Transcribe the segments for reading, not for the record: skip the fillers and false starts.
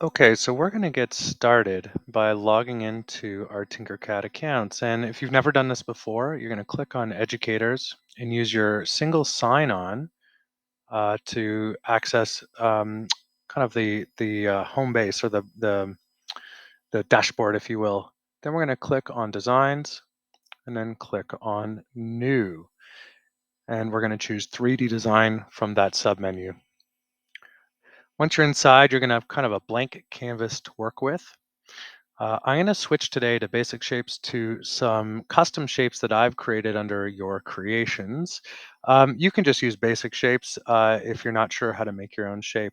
Okay, so we're going to get started by logging into our Tinkercad accounts. And if you've never done this before, you're going to click on Educators and use your single sign-on to access kind of the home base or the dashboard, if you will. Then we're going to click on Designs and then click on New. And we're going to choose 3D Design from that submenu. Once you're inside, you're going to have kind of a blank canvas to work with. I'm going to switch today to basic shapes to some custom shapes that I've created under your creations. You can just use basic shapes if you're not sure how to make your own shape.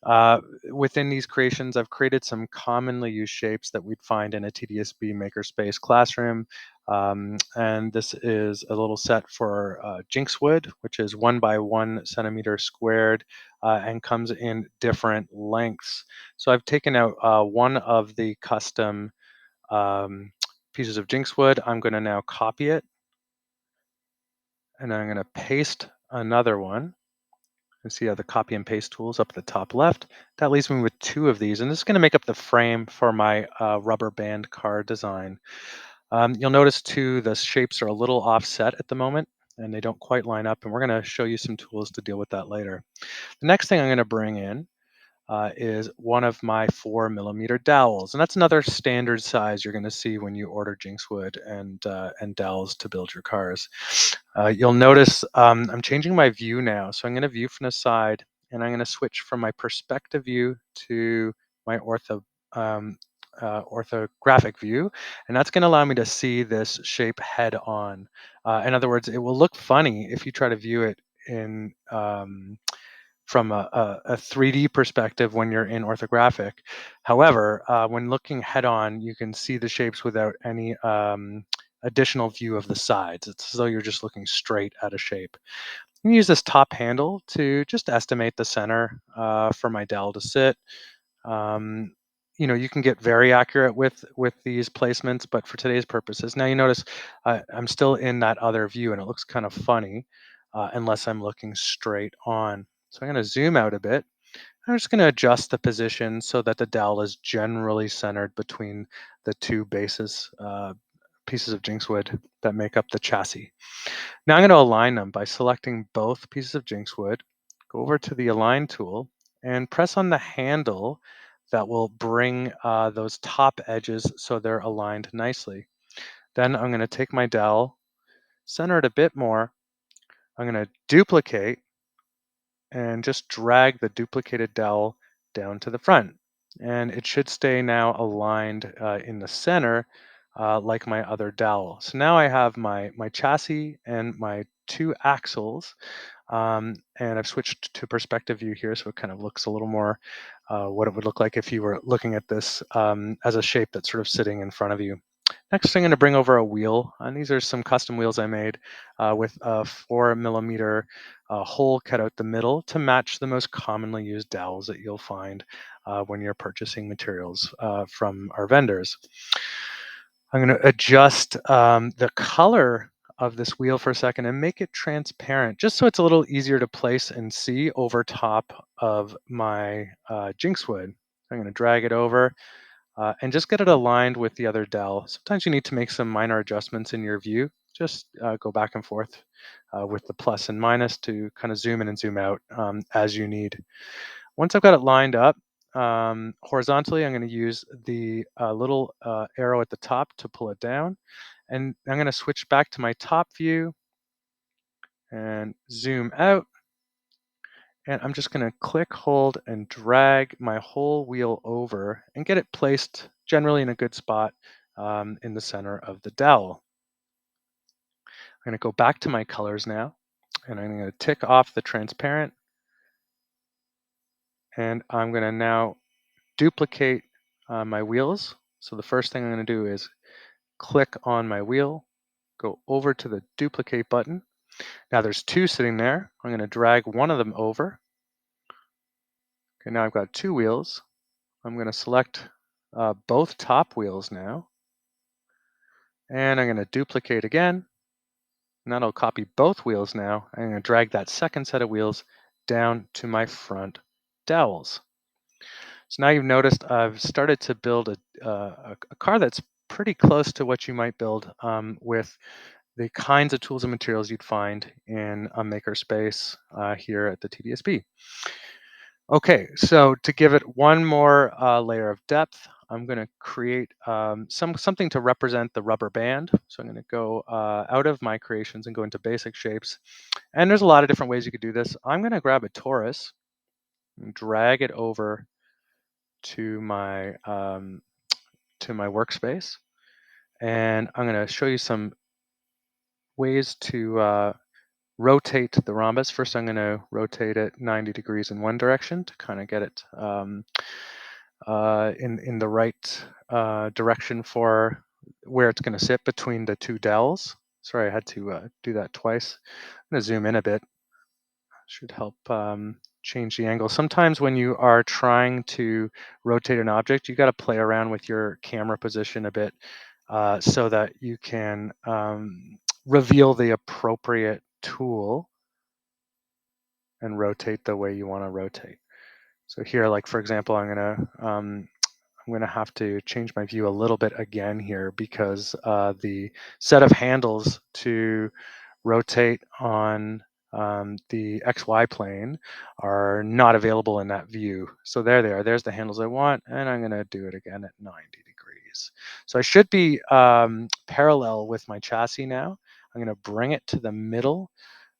Uh, Within these creations, I've created some commonly used shapes that we'd find in a TDSB makerspace classroom. And this is a little set for Jinx wood, which is 1 by 1 centimeter squared and comes in different lengths. So I've taken out one of the custom um, pieces of Jinx wood. I'm going to now copy it and I'm going to paste another one. You see how the copy and paste tools up at the top left. That leaves me with two of these, and this is going to make up the frame for my rubber band card design. You'll notice too the shapes are a little offset at the moment, and they don't quite line up, and we're going to show you some tools to deal with that later. The next thing I'm going to bring in is one of my 4 millimeter dowels. And that's another standard size you're going to see when you order Jinxwood and dowels to build your cars. You'll notice I'm changing my view now. So I'm going to view from the side and I'm going to switch from my perspective view to my um, orthographic view. And that's going to allow me to see this shape head on. In other words, it will look funny if you try to view it in from a 3D perspective when you're in orthographic. However, when looking head on, you can see the shapes without any additional view of the sides. It's as though you're just looking straight at a shape. You can use this top handle to just estimate the center for my dowel to sit. Um, you can get very accurate with these placements, but for today's purposes, now you notice I'm still in that other view, and it looks kind of funny unless I'm looking straight on. So I'm going to zoom out a bit. I'm just going to adjust the position so that the dowel is generally centered between the two bases pieces of Jinx wood that make up the chassis. Now I'm going to align them by selecting both pieces of Jinx wood, go over to the Align tool, and press on the handle that will bring those top edges so they're aligned nicely. Then I'm going to take my dowel, center it a bit more. I'm going to duplicate and just drag the duplicated dowel down to the front. And it should stay now aligned in the center like my other dowel. So now I have my chassis and my two axles, and I've switched to perspective view here, so it kind of looks a little more what it would look like if you were looking at this as a shape that's sort of sitting in front of you. Next, I'm going to bring over a wheel, and these are some custom wheels I made with a 4 millimeter hole cut out the middle to match the most commonly used dowels that you'll find when you're purchasing materials from our vendors. I'm going to adjust the color of this wheel for a second and make it transparent, just so it's a little easier to place and see over top of my Jinx wood. I'm going to drag it over and just get it aligned with the other dowel. Sometimes you need to make some minor adjustments in your view. Just go back and forth with the plus and minus to kind of zoom in and zoom out as you need. Once I've got it lined up, horizontally, I'm going to use the little arrow at the top to pull it down. And I'm going to switch back to my top view and zoom out. And I'm just going to click, hold, and drag my whole wheel over and get it placed generally in a good spot in the center of the dowel. I'm going to go back to my colors now, and I'm going to tick off the transparent. And I'm going to now duplicate my wheels. So the first thing I'm going to do is click on my wheel, go over to the duplicate button. Now there's two sitting there. I'm going to drag one of them over. Okay, now I've got two wheels. I'm going to select both top wheels now. And I'm going to duplicate again. And that'll copy both wheels now. I'm going to drag that second set of wheels down to my front dowels. So now you've noticed I've started to build a car that's pretty close to what you might build with the kinds of tools and materials you'd find in a makerspace here at the TDSB. Okay, so to give it one more layer of depth, I'm going to create something to represent the rubber band. So I'm going to go out of my creations and go into basic shapes. And there's a lot of different ways you could do this. I'm going to grab a torus and drag it over to my workspace, and I'm going to show you some ways to rotate the rhombus. First, I'm going to rotate it 90 degrees in one direction to kind of get it in the right direction for where it's going to sit between the two dowels. Sorry, I had to do that twice. I'm going to zoom in a bit. Should help change the angle. Sometimes when you are trying to rotate an object, you got to play around with your camera position a bit so that you can reveal the appropriate tool and rotate the way you want to rotate. So here, like for example, I'm gonna have to change my view a little bit again here because the set of handles to rotate on the XY plane are not available in that view. So there they are. There's the handles I want, and I'm gonna do it again at 90 degrees. So I should be parallel with my chassis now. I'm gonna bring it to the middle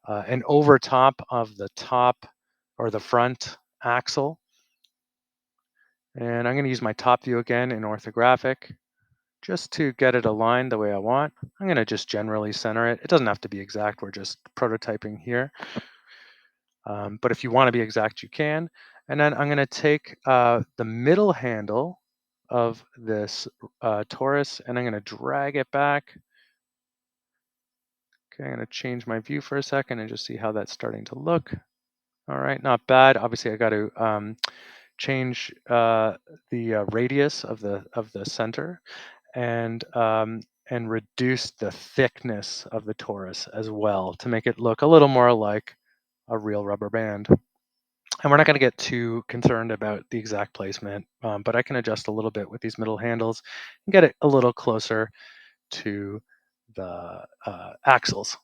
and over top of the top or the front axle. And I'm going to use my top view again in orthographic just to get it aligned the way I want. I'm going to just generally center it. It doesn't have to be exact. We're just prototyping here. But if you want to be exact, you can. And then I'm going to take the middle handle of this torus and I'm going to drag it back. Okay, I'm going to change my view for a second and just see how that's starting to look. All right, not bad. Obviously, I got to change the radius of the center and reduce the thickness of the torus as well to make it look a little more like a real rubber band. And we're not going to get too concerned about the exact placement, but I can adjust a little bit with these middle handles and get it a little closer to the axles.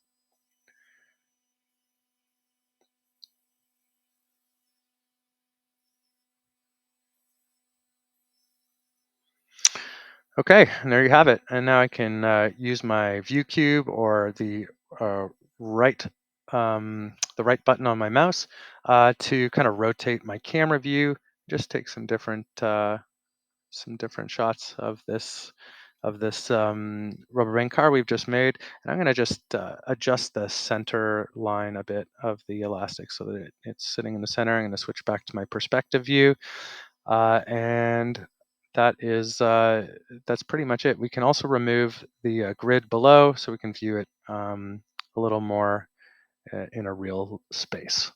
Okay, and there you have it. And now I can use my view cube or uh, right the right button on my mouse to kind of rotate my camera view. Just take some different shots of this rubber band car we've just made. And I'm going to just adjust the center line a bit of the elastic so that it's sitting in the center. I'm going to switch back to my perspective view. And that's pretty much it. We can also remove the grid below so we can view it a little more in a real space.